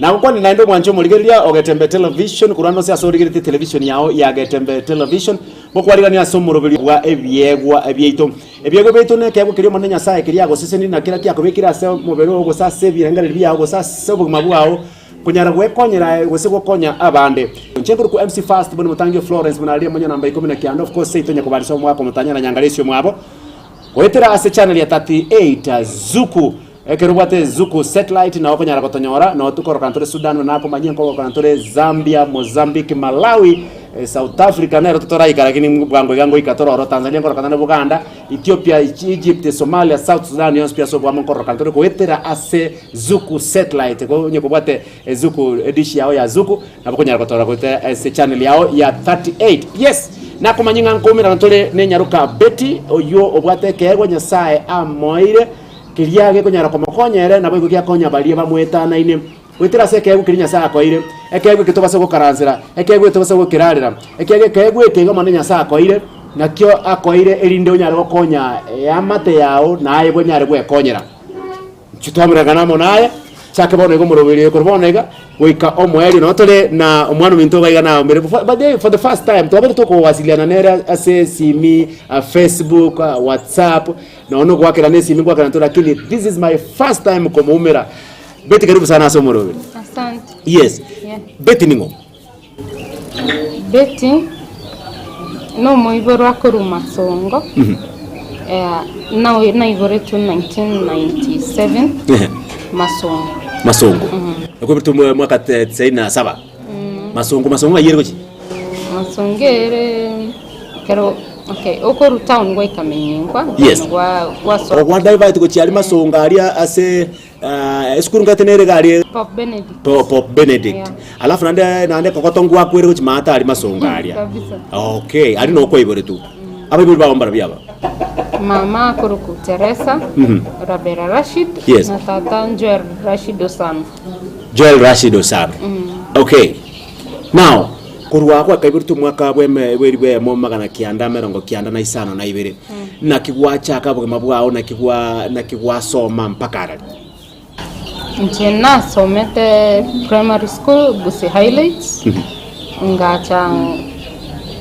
na kwa ninaendo mwancho muligeria Ogetembe Television kurano cia sorigirite television yao ya Getembe Television bokwariga ni asomurubiri bwa ebyegwa ebyego beto ne kego kirio manenya sae kiria go seseni na kira kya kubikira se mubero go sase birengarira bya go sase buguma bwao kunyara gwekonyera gwesego konya abande nchenguru ku MC Fast bone mutangio Florence munalia monyo namba 19 of course itonya kubarisha mwako mutanya na nyangalesio mwabo wetera ase channel ya 38 Zuku ekerubate Zuku satellite na okonyara gotonyora no tukoro kantore Sudan na komanyia ko kantore Zambia, Mozambique, Malawi, South Africa na rotora ikarakini bwango gango ikatoro Tanzania ko kantana Uganda, Ethiopia, Egypt, Somalia, South Sudan yons pia so bwamo ko kantore ko wetera ase Zuku satellite ko nyekubate Zuku edition yao ya Zuku na bokonyara gotora ko ase channel yao ya 38. Yes. Na kumanyinga ngomira kantore ne nyaruka Betty oyo obwate kego nyasaye amoire kiriage kunyara komokonyere nabo igukia konya balie bamwetana ine wetira se kego kirinya saa koire ekego kitobase gukaranzira ekego kitobase gukirarira ekego kego ekego manenya saa koire nakyo akoire erinde unyara gokonya amate yao naye bonyare gwekonyera chitwamiraga namo naye chake bone go murubiri ko bonega wika omweli no tole na omwana minto baiga na mbere but for the first time twabere to ko wasiliana nera ase simi Facebook WhatsApp na ono gwakira ne simi gwakira to lakini this is my first time kumumira Betty karibu sana aso murubiri asante yes yeah. Betty ningo Betty no moiboro akoruma songo na ibore to 1997 Masongo. Eko bitu mwaka 97. Masongo ayere gochi. Masongere kero okay, okoro town gwa ikamenyingwa yes. Gwa so. Ogwa divide gochi ali Masongo ali ase eskuru ngatenere gali Pop Benedict. Yeah. Alafu nande kokotongo akwere gochi mata ali Masongo ali. Okay, ali no ko ibore tu. Aba ibore ba mbara byaba. Mama kuruku Teresa, Rabera Rashid, yes. Na tata Joel Rashid Osano. Joel Rashid Osano. Okay. Now, kuruwa kwa kaibirtu mwaka bweme bwe mo magana kianda merongo kianda na isano na ibere. Na kigwa chaka bwe mabwao na kigwa soma mpaka arali. Nchena somete primary school Busi Highlights. Ngacha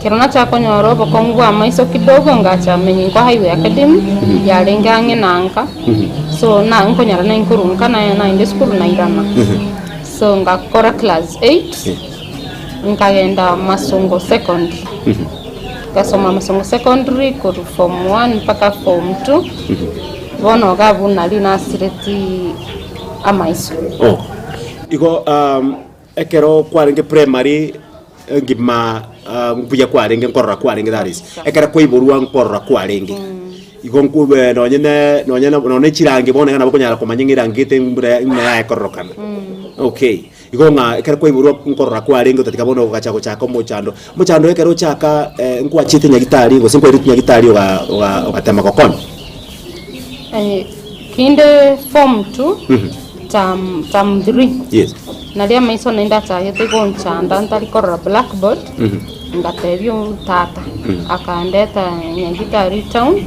kirona cha konyoro bokongwa maiso kidogo ngacha menyingwa Highway Academy ya lengange nanka so na nkonyara na nkurunka na inde school na irana so ngakora class 8 ngagenda Masongo secondary kasoma Masongo secondary ko form 1 mpaka form 2 bono gabuna lina sireti amaiso iko ekero kwarenge primary ngima mbuya kwarenge nkorra kwarenge that is ekara koiborwa nkorra kwarenge igonkube nonyene chirange bone kana bokonyara komanyingira ngite mbure ina ekorrokana okay igonga ekara koiborwa nkorra kwarenge tatika bono gachako chako mochando ekero chaka nkwa chite nyagitari go sinko iritu nyagitari ogatema kokon kinde form 2 tam 3 yes nalia maiso nenda cha yete gonchanda ntari korra blackboard ngaterio tata akandeta nyagitari town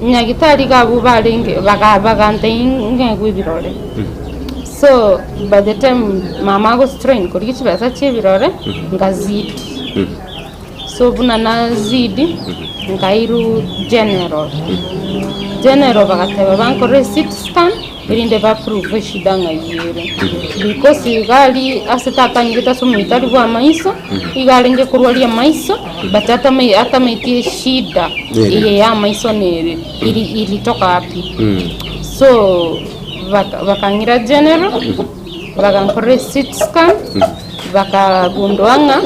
nyagitari gabu balinge bagante ngegwibirore so by the time mama go strain kuri kibasa chibirore ngazidi so buna na zidi ngairu general bagateba banko receipt scan irinde ba prove shidanga yire because igali asitata ngita sumitari kwa maiso igali nge kurwalia maiso batata mai atamaitie shida iye ya maiso nere ilitoka wapi so bakangira general bakankore receipt scan bakagundwanga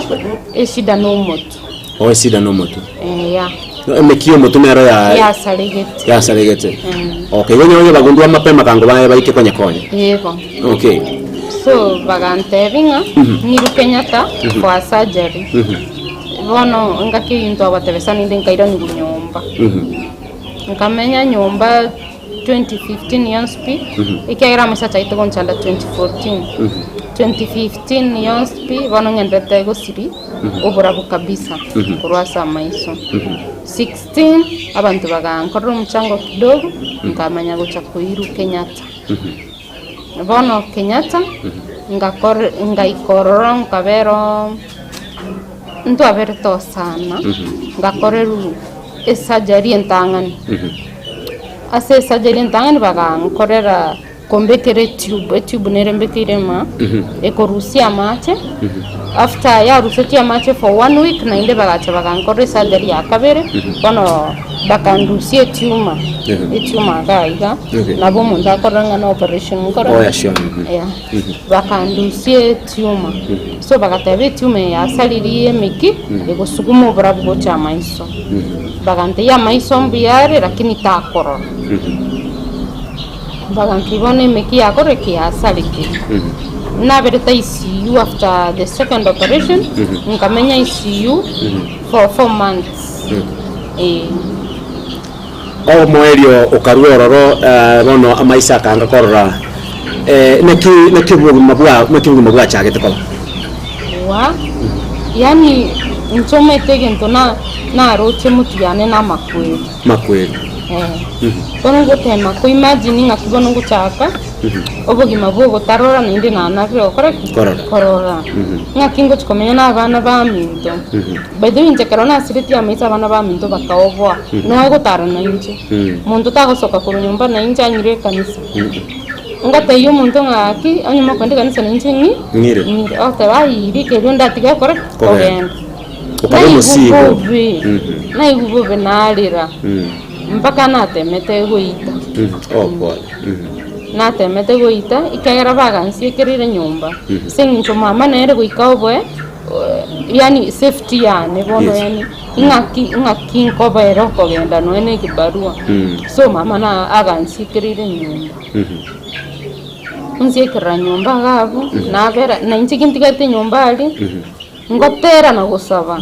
shida no moto shida no moto ya emekio motumero ya saregete okay wenye bagundwa mapema kango baike kwenye yego okay so bagantevinga niru Kenyatta for surgery bono ngakiyinto abatebesani ndenkaira ni nyumba nkamenya nyumba 2015 yanspi ikaira mesa chaito gonchanda 2015 yanspi bono ngendete go siri oburabu kabisa kurwasa maiso 16 abantu bagankora umuchango kidogo nkamanya gocha kuiru Kenyatta bono Kenyatta ngaikorora nkabero ntu aberto sana ngakoreru esajari entangani ase sajari entangani bagankorera kombekere tube nerembekire ma ekorusia mache after ya rusetia mache for 1 week na inde bagacha bagankore sajari yakabere bono bakandusie tumor tumor gaiga nabo mundu akoranga na operation ngora bakandusie tumor so bagatabe tumor ya salirie miki egosuguma brabo cha maiso bagante ya maiso mbiare lakini takorora bagantibone miki yakore kiasaliki na bereta ICU after the second operation nkamenya ICU for 4 months moerio okaruororo bono amaisa kanga korora neki buguma chagete kola wa yani nchomete gento na roche mutu yane na makweli bono gutema ko imagine ngakibono guchaka obugima bwo tarora nindi na navyo korora ngakingo chikomenya na abana ba minto bedo inje karona asiriti amaisa abana ba minto bakaobwa no gutarana inje muntu tagosoka ku nyumba na inje anyire kanisa ngate yo muntu ngaki anyuma kwende kanisa na inje ngire otabai runda tiga kogenda ukabumusigo na igubo nalira mpaka natemete guita natemete guita ikagera bagansie kirire nyumba sincho mama nere guika obwe yani safety yani bono yani ngaki nkobero kogenda no ene kibarua so mama na agansie kirire nyumba nsie kirira nyumba gabo na bera na inchikintigate nyumba ali ngotera na gusaba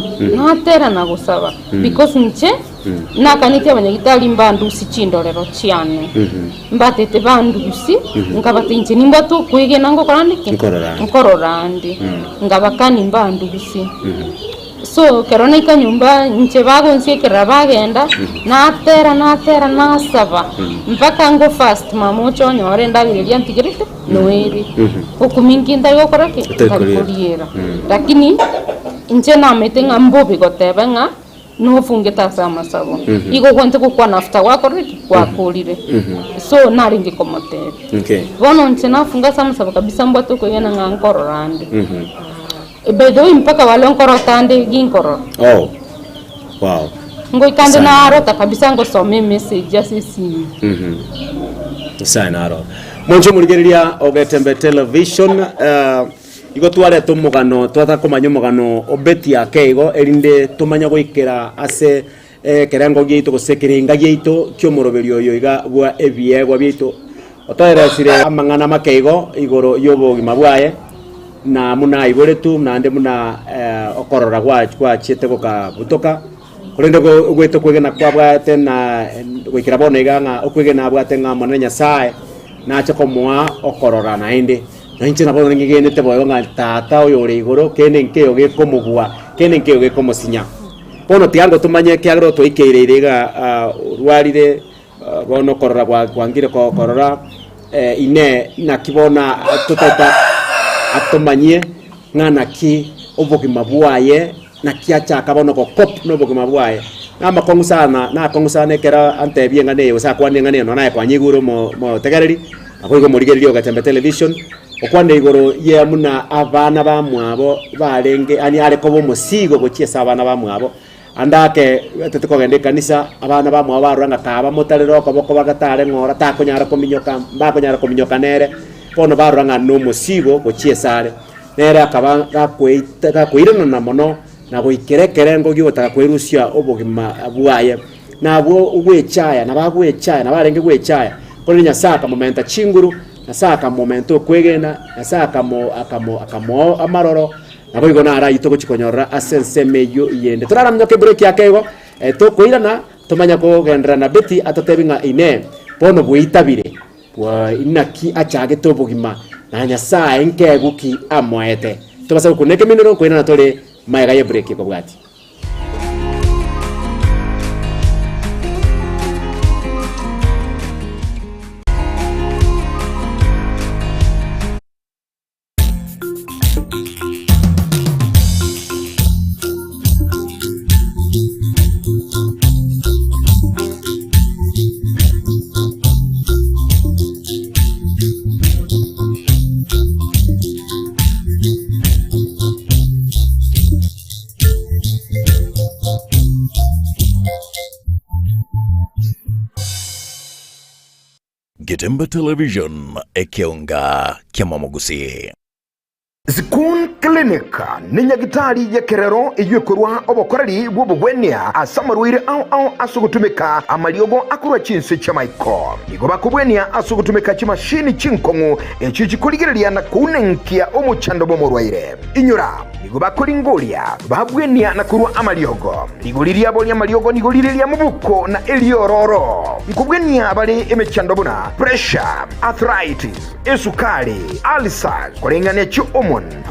because nche nakanitia abanyagitari mbandusi chindorero cyane mbatete bandusi ngabatinje nimba to kwige nango korandike nkororandi ngabakani mbandusi so kerona ikanyumba nche bago nsiekera bagenda natera nasaba mpaka ngo fast mamocho nyore ndabirelia ntigirite noeri okumingi ndayo korake kalikuliera lakini nche namete ngambobe gotebenga no fungeta sama sabo iko kwante kwa nafta wako riki kwa kulire so naringi komotere bono nche nafunga sama sabo kabisa mbato ko yena ngankororande bedo mpaka wale nkorotande ginkoro wow ngo ikande na arota kabisa ngo some message asisi sana aro monje murigeria ogetembe television igo tware tumugano twata kumanya mugano obeti yake igo erinde tumanya goikera ase kerengo gito gosekiringa gito kyomoroberio yo iga bwa ebiego bito otoeresire amangana makeigo igoro yobo gimabwaye na muna iboretu nande muna okorora kwa chete goka butoka kurende gweto kwegena kwa bwate na gwikira bono iganga okwegena bwate nga monenya sae na chakomwa okorora na inde na inche nabo ngigene te boyo nga tata oyo uri igoro kene nkeo gekomugwa kene nkeo gekomosinya bono tiango tumanye kyagro to ikeirega rwarire bono korora kwangire ko korora ine na kibona tutata atomanye ngana ki obogima bwaye na kiacha kabono ko kop no bogima bwaye na makongusana kera antebie ngane yo sakwane ngane no na kwa nyiguro mo tegareri akoigo murigerio Gatembe television okwande igoro ye muna abana ba mwabo barenge ani areko bo musigo gochiesa abana ba mwabo andake teteko gende kanisa abana ba mwabo baranga kaba motarero ko boko bagatare ngora takonyara kominyoka nere pono baranga no musigo gochiesare nere akaba gakwirana na mono na goikerekere ngo gyota kwerusia obogima bwaye na bwo ugwechaya na bagwechaya na barenge gwechaya kone nyasaka momenta chinguru nasaka momento kwegena nasaka akamo amaroro nabo igona ara yitoko chikonyora asense meyo yende turaramnya ke break yakego to koirana tomanya ko gendera na beti atotebinga ine pono bwitabire bwa inaki achage to bugima na nyasa enke guki amoete to basa kuneke minoro koirana tole maiga ye break ko bwati Getembe Television ekionga kia mamugusi. Zikun Clinic ni nyagitari ya kerero iyokorwa obokorari bwobugwenia asamarwire au asugutumika amaliogo akura chinse chamaiko nigo bakubwenia asugutumika chimashini chinkongu echichikuligireria na kunenkia omuchando bomorwaire inyura nigo bakoringoria babwenia na kurwa amaliogo nigoliria boli amaliogo nigoliria mubuko na eliororo nkubwenia bali emechando buna pressure arthritis esukari ulcers korengania chu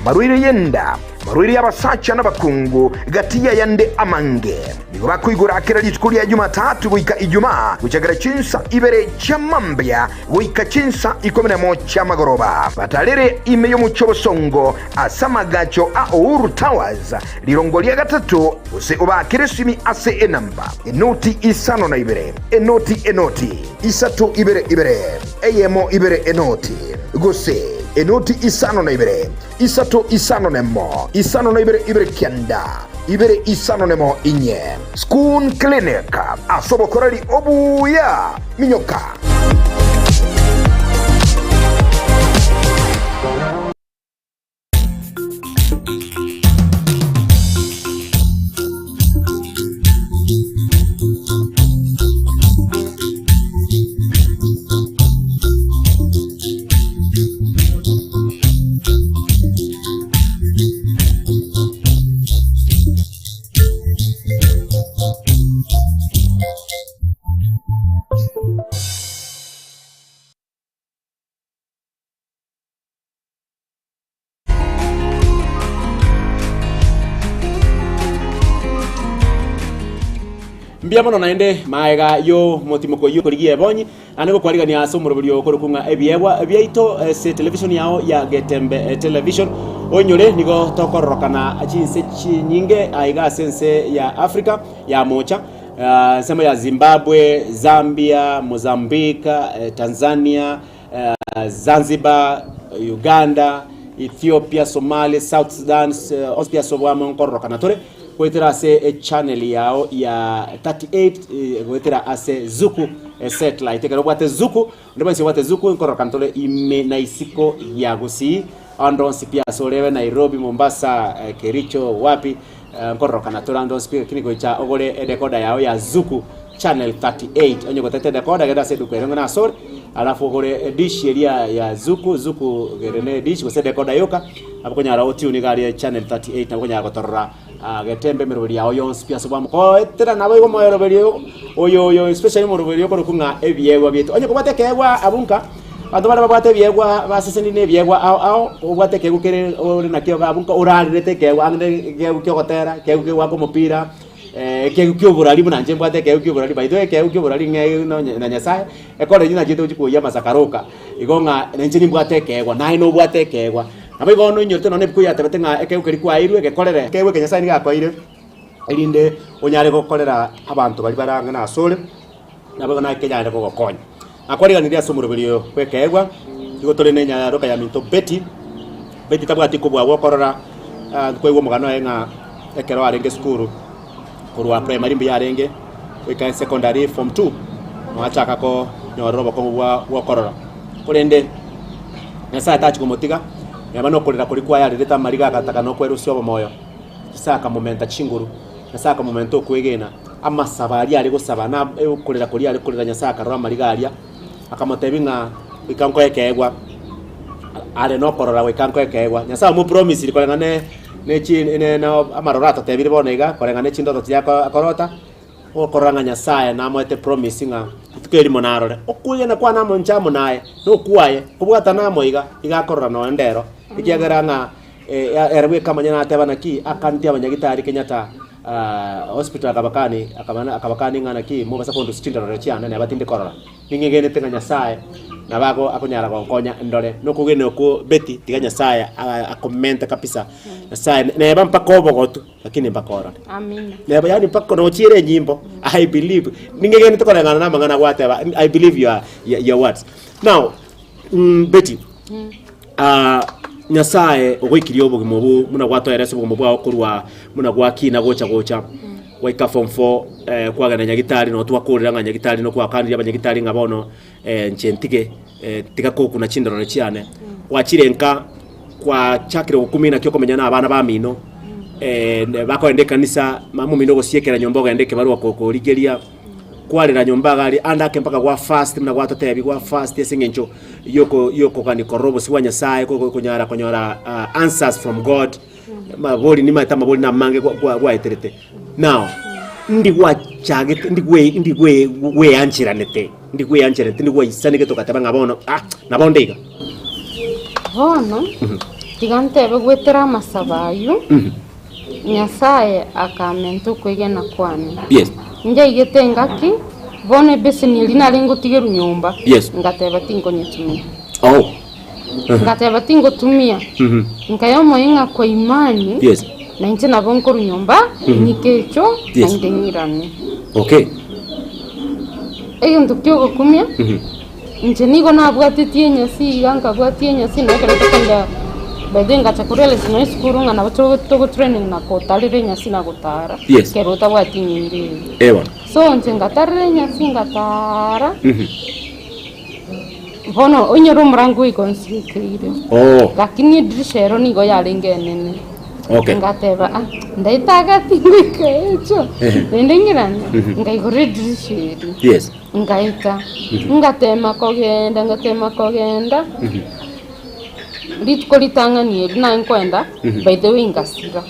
marwire yenda marwire yabasacha n'abakungu gatiya yande amange nigo bakwigura akira litukuri ya Jumatatu guika Ijumaa gucagara chinsa ibere chamambya guika chinsa 11 chamagoroba batalere imeyo muchobosongo asamagacho a Uhuru Towers lirongolia gatatu use ubakire simi ase enamba enoti isano na ibere enoti isatu ibere eyemo ibere enoti gose enoti isano na ibere isato isano nemo isano na ibere kianda ibere isano nemo inye Skun Clinic asobokorari obuya minyoka. Mbiamono naende maega yo motimoko yo korigie bonyi anego kwariga ni asomoro byo korukunga ebiegwa byaito se television yao ya Getembe Television onyore nigo tokorokana achinse chinyinge aiga sense ya Africa ya mocha sema ya Zimbabwe, Zambia, Mozambique, Tanzania, Zanzibar, Uganda, Ethiopia, Somalia, South Sudan, Ospia Sobwamo nkorokana tore kwetera ase channel yao ya 38 kwetera ase Zuku satellite kero bwate Zuku ndibase bwate Zuku nkorokantole ime na isiko ya gusi ando sipia solewe Nairobi, Mombasa, Kericho wapi nkorokana ando sipia kiniko cha ogole decoder yao ya Zuku channel 38 onye gotete decoder geda se dukwere na sore alafu ogole dish ya Zuku gerene dish gose decoder yoka abakonyara oti unigari channel 38 nabakonyara gotorra Getembe miroberi yao yonse pia sobamo ko etera nabo go moroberi oyo especially moroberi ko kunga ebiegwa byetu onye ko batekegwa abunka bantu bana babate ebiegwa baseseni ne ebiegwa au obate kegukere ori nakyo abunka urarete kegwa ande kegukyo gotera kegukyo ko mupira kegukyo burali bunanje mbate kegukyo burali baito kegukyo burali nge na nyasaye ekore nyina jito chikuya masakaroka igonga nenjini mbate kegwa nai no bwate kegwa abigo no nyorte no nebikuya tebete nga ekegukeri kwa irwe gekorere kegwe kenyasa ni gakoire irinde onyare gokorera abantu bari baranga na sole nabo na kenyare ko gokonya akwariga ni asomuro bilio kwekegwa igotore nenya roka ya minto Betty tabwati ko bwa gokorora kwegwo mugano enga ekero arenge skuru kurwa primary mbi arenge weka secondary form 2 mwachaka ko nyorobo ko bwa gokorora kurende nyasa tachi kumotiga yabano kolera kulikwa yale leta mariga kataka no kweru syo moyo kisaka momenta chinguru nasaka momento kwegena ama sabari ali gusaba na kolera kuri ali kolera nyasaka ro mariga alia akamotebinga ikanko ekegwa ale no korora wekanko ekegwa nyasa mu promise kolera ne chi ne na amarorata tebiri bonega kolera ne chindo to yako akorota okoranga nyasaye na mwete promisinga tukeri monarore okuye na kwa na monchamo naye no kuaye kubwata na moiga igakorora no ndero ikiagaranga erwe kamanya na tebana ki akanti abanyagitari Kenyatta hospital akabakani ngana ki mo basa kondo sitindaro chiana ne batinde korora ningegene tenga nyasaye na bago akonyara konkonya ndore no kugene ko Betty tiganya nyasaye akomenta kabisa nyasaye ne bampa kobogotu lakini bakora amina ne bayani pakko no chire nyimbo I believe ningegene tukolengana na mangana gwateba I believe your words now Betty nyasaye ogoikirio bugimo bu muna gwatoerese bugimo bwa okurwa muna gwaki na gocha waika form 4 kwagana nyagitari no twakurira nga nyagitari no kwakanira abanyagitari ngabono nchentike tika ko kuna chindoro cyane wachirenka kwa chakire gukumina kyo komenya na abana ba mino bako ende kanisa mamu mino gosiekera nyomboga endeke barwa ko ligeria kwalira nyombaga ali andake mpaka kwa fast mna kwa totebi kwa fast yesengencho yoko kani korobo siwanya sae ko konyara answers from God maboli ni mata maboli na mange kwa eterete now ndigwa chagete ndigwe anchiranete ndigwe anchiranete ndigwe isanike tokataba ngabono nabondega bono tigantebe gwetera masabayu Nyasaye akamento kwegena kwani yes nje igitengaki bone besini lina lingo tigeru nyumba yes ngateba tingo nyetumia ngateba tingo tumia nkayomo inga kwa imani yes na nje nabonkuru nyumba nikecho ndengirani okay eyo ndukyo kumia nje nigo nabwatitie nyasi ganga bwatie nyasi nakereka kanda bedenga chakurele sino skurunga na to training na kotalire nyasi na gutara yes kerota bwati nyindi ewa so nje ngatarire nyasi ngatara bono onyero murangu ikonsikire lakini dirishero nigo yarenge nene okay ngateba ndaitaga tingikecho ndengirana ngaigore dirishero yes ngaita ngatema kogenda litko litanganie na nkwenda by the way ngasira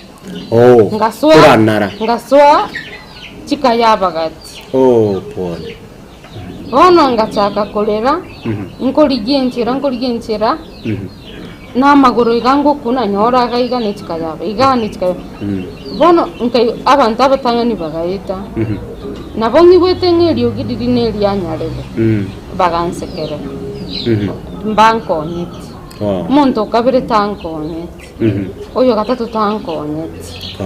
ngaswa chika yabagati pole bono ngachaka kolera nkoligenchera na magoro igango kuna nyora gaiga nechika yaba igani chika bono nkai abantu abatangani bagaita nabongi bwetengeri ogidiri neri anyarebe bagansekere mbanko nyiti muntu kabire tanko nyiti oyo gatatu tanko nyiti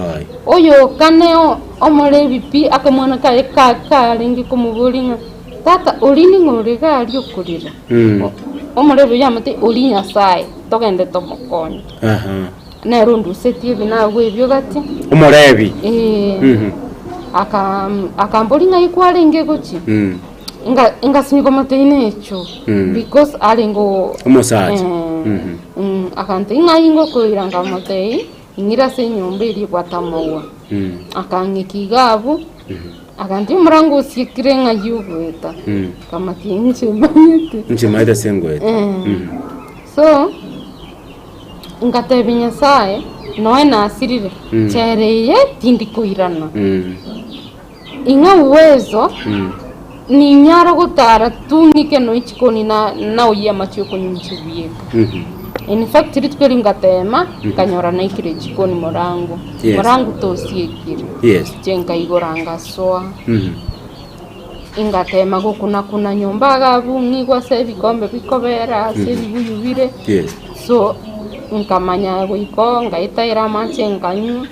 oyo kaneo omolebi pi akamwana kae kalingi kumubulinga tata olini ngorega aliokurira omolebi yamate olinya sai togende tomokonya na rundu setie bina webyo gati omolebi akambolinga ikwalenge gochi inga siniko matene echo because alingo omosaje akante ingo ko iranga matei ingira se nyombe iri kwatamawa akangikigabu akante murango sikirenga yugweta kama tinche mayete sengweta so ngatebinya sae noe nasirire chereye tindiko irana inga uwezo ni nyaro gutara tungike no ichikoni na oya macho kunyumchibieka in fact ritweri ngatema kanyora na ikire chikoni morango tosiekire yes jenga igoranga soa ingatema kuna nyomba gabu ngigwa se bikombe bikobera se biyubire yes so nkamanya wiko ngaitaira machenganyu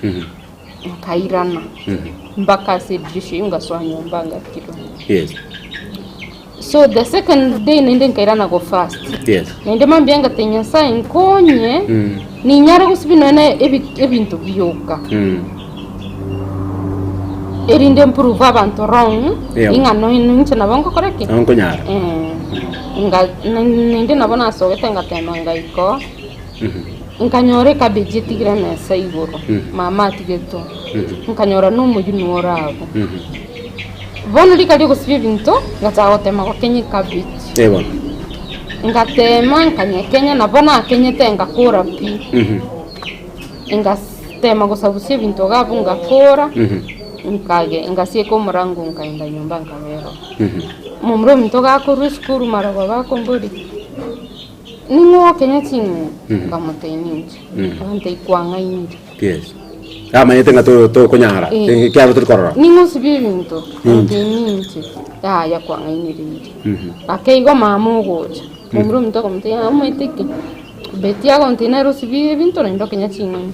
kairana mbaka sidrishi ngaswa nyomba ngakiro yes so the second day nende nkairana go fast yes nende mambyenga tenya sa nkonye ni nyara gusibinana ebintu byoka erinde improve abantu wrong inga no nche nabongo koreki onko nyara nende nabona so wetenga tema ngaiko nkanyore kabeje tigre mesa igoro mama tigeto nkanyora numujunu orabo bono likali gusibye bintu ngatawotema ko kenye kabeje ngatema nkanyekenya nabona kenye tenga kura pi ngatema gusabusye bintu gabo ngakora nkage ngasie ko murango nkaenda nyumba nkabero mumro bintu gako ruskuru marabo bakombori ningo kenya chini kamoteininje ante kwanga inje yes yete to konyara kyaro tukorora ningo sibinto keininje ya kwanga inje akeigo mamo gocha mumro mto komte amoiteke betia kontinero sibinto ndo kenya chini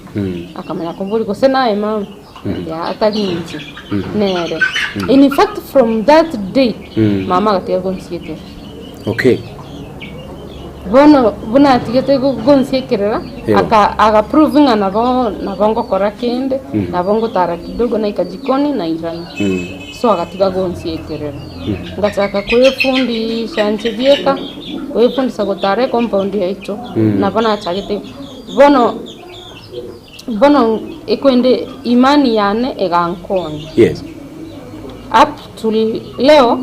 akamanya kombori kosena mama ya atalinje nere in fact from that day mama gatia konsiete okay bono buna tigete gonsekerera aka proving nabongo kora kende nabongo tara kidogo na ikajikoni na irani so akatiga gonsekerera ngataka kwefundi shanje bieka kwefundi sagotare compound yaito na bana chagete bono ekwende imani yane egankoni yes up to leo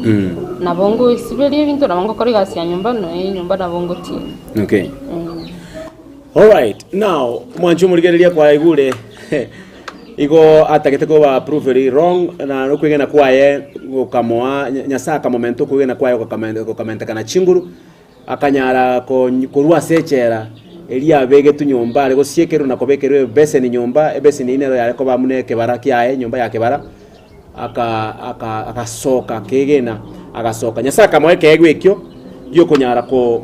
nabongo isibeli bintu nabongo kore gasi ya nyumba no nyumba nabongo ti okay all right now mwanju murigereria kwa igure igo atagete ko ba prove wrong na no kwigena kwaye gukamoa nyasaka momento kwigena kwaye gukamenta kana chinguru akanyara ko kurua sechera elia bege tu nyumba rego siekero na kobekero beseni nyumba ebeseni ine ya ko bamune kebara kyae nyumba ya kebara akasoka kegena agasoka nyasaka mweke egwekyo yo kunyara ko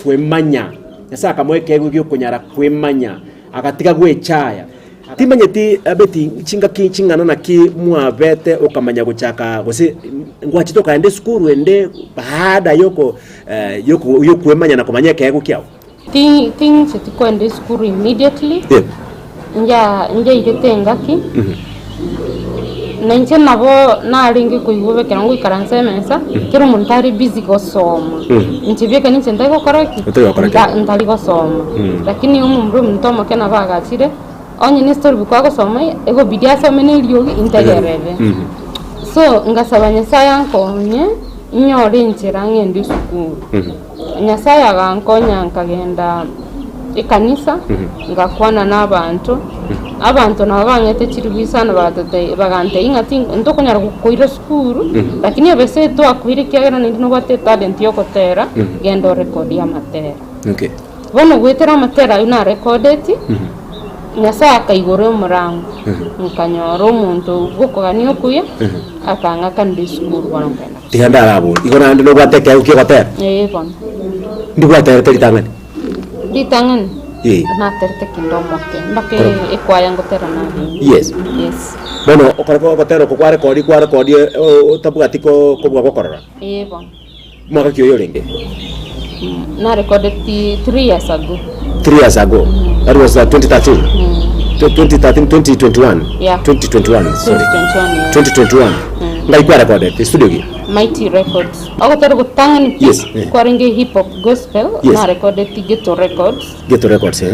kwemanya nyasaka mweke egwekyo kunyara kwemanya akatiga gwechaya timanyeti abeti chingana na ki mwabete ukamanya guchaka gose ngwachito kaende skuru ende baada yoko kwemanya na kumanya kego kyao ting setiko ende skuru immediately nja igetenga ki nanche nabo naringi kuigobe kerango ikaranse mensa kero muntari busy gosoma nchibye ninche ndego koraki ntari gosoma lakini umumru mtomo kena bagachire onye ni story bikwa gosoma ego bidia some ne lyogi integerere so ngasaba nyasaya nkonye nyore nchira ngende sukuru nyasaya gankonya nkagenda ikanisa ngakwana n'abantu nabo banyete kiribisana bagante ingati ntokunyara kukoira skuru lakini abese to akwire kyagera ndino gwate talent yokotera gendo record ya matera okay bono gwetera matera una recorded nyasa akaigore murango nkanyoro umuntu gukogani okuye akanga kandi skuru bono ngenda tihandara abo igona ndino gwate kyagotera bono ndigwatera talitangani ditangan na terte kindomoke mbake ekwaya ngotera na yes bueno okoreko gotero ko kware kodi tabuga tiko ko gwakorora bon mwaka kyo renge na recorded 3 years ago that was 2013 2021 yeah 2021 sorry 2021 ngai kwa recorded studio gi Mighty Records. Ogotero gutangani kwaringe hip hop gospel na recorded Ghetto Records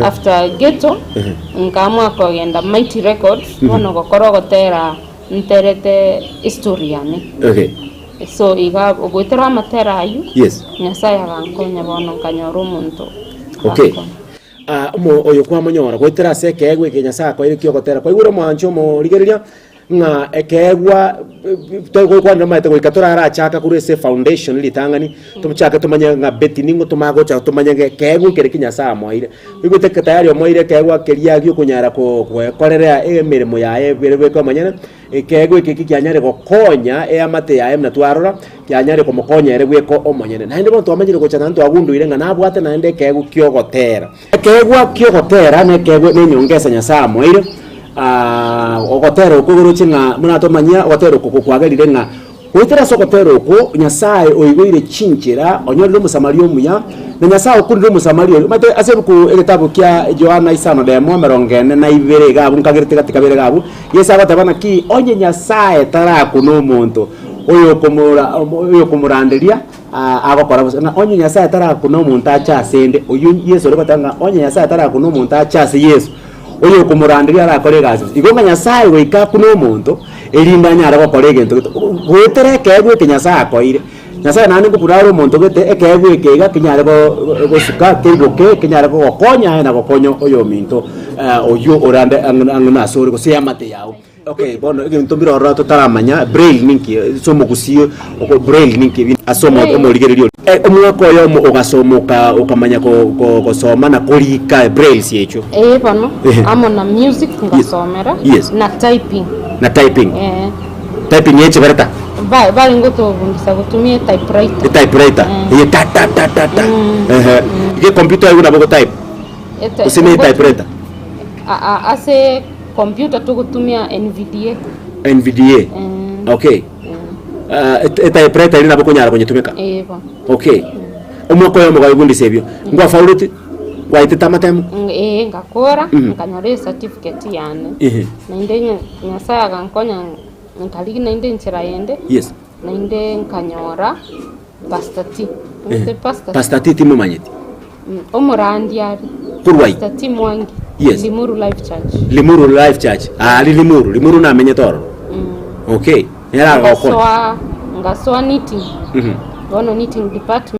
after Ghetto nkamwa kogenda Mighty Records wono gokoro gotera nterete historiani okay so iga ogotero amatera ayu nyasaya gankonya bono kanyoro muntu okay oyo kwa monyora gwetera seke egwe kenyasa ko iri kyogotera ko iguro mwancho mo rigereria nga ekegwa to kwa ndama to ikatora ara chaka kurese foundation litangani tumchaka tumanya nga beti ningo tumago cha tumanya kegwa kere kinyasa moire igute tayari moire kegwa keria gyo kunyara ko korera emirimo yae birebe ko manyana kegwa iki kyanyare gokonya amate yae na twarora kyanyare ko mokonya ere gweko omonyene na ndimo twamanyire ko chana nto agundu ile nga nabwate na ende kegwa kyogotera ne kegwa ne nyongesa nyasa moire ogotero kuguru chinga munatomanya ogotero kukwagarire nga wetera sokotero ko nyasaye oigwire chinchira onyorire musamario muya na nyasaye okurire musamario mate asebuku egitabu kya Yohana isano de momerongene na ibere gabu nkagirite katika bere gabu yesa batabana ki onye nyasaye tara kuno muntu oyo kumuranderia agokora na onye nyasaye tara kuno muntu acha sende oyu Yesu rokotanga onye nyasaye tara kuno muntu acha se Yesu oyo kumurandiria arakore gasi igonga nyasaye weka kuno muntu elinda nyara gokora egento gwetere kegwe kinyasaye akoire nyasaye nani gupuraro muntu gete ekegwe kega kinyare gosuka kegoke kinyare gokonya na gokonyo oyo minto oyo orande anguna sori gosia mate yao okay bono egento mbiro rato taramanya braille ninki somo gusio oko braille ninki asomo omurigererio omwako yo ugasomoka ukamanya ko soma na kulika braille siecho bono amo na music ngasomera na typing typing yeche barata bali ngoto bundisa gutumia typewriter ye ta ye computer yuna bogo type usine typewriter ase computer tu kutumia NVDA okay typewriter ina boko nyara kwenye tumeka okay umwako yo mugabo gundi sebyo ngwa fauluti ngwa iteta matemu ngakora nkanyore certificate yane na inde nyasaya gankonya nkaligi na inde nchira yende yes na inde nkanyora pastati pastati timu manyeti omurandiari kurwai pastati mwangi yes Limuru Life Church limuru na menye toro okay era gakora ngaswa knitting knitting department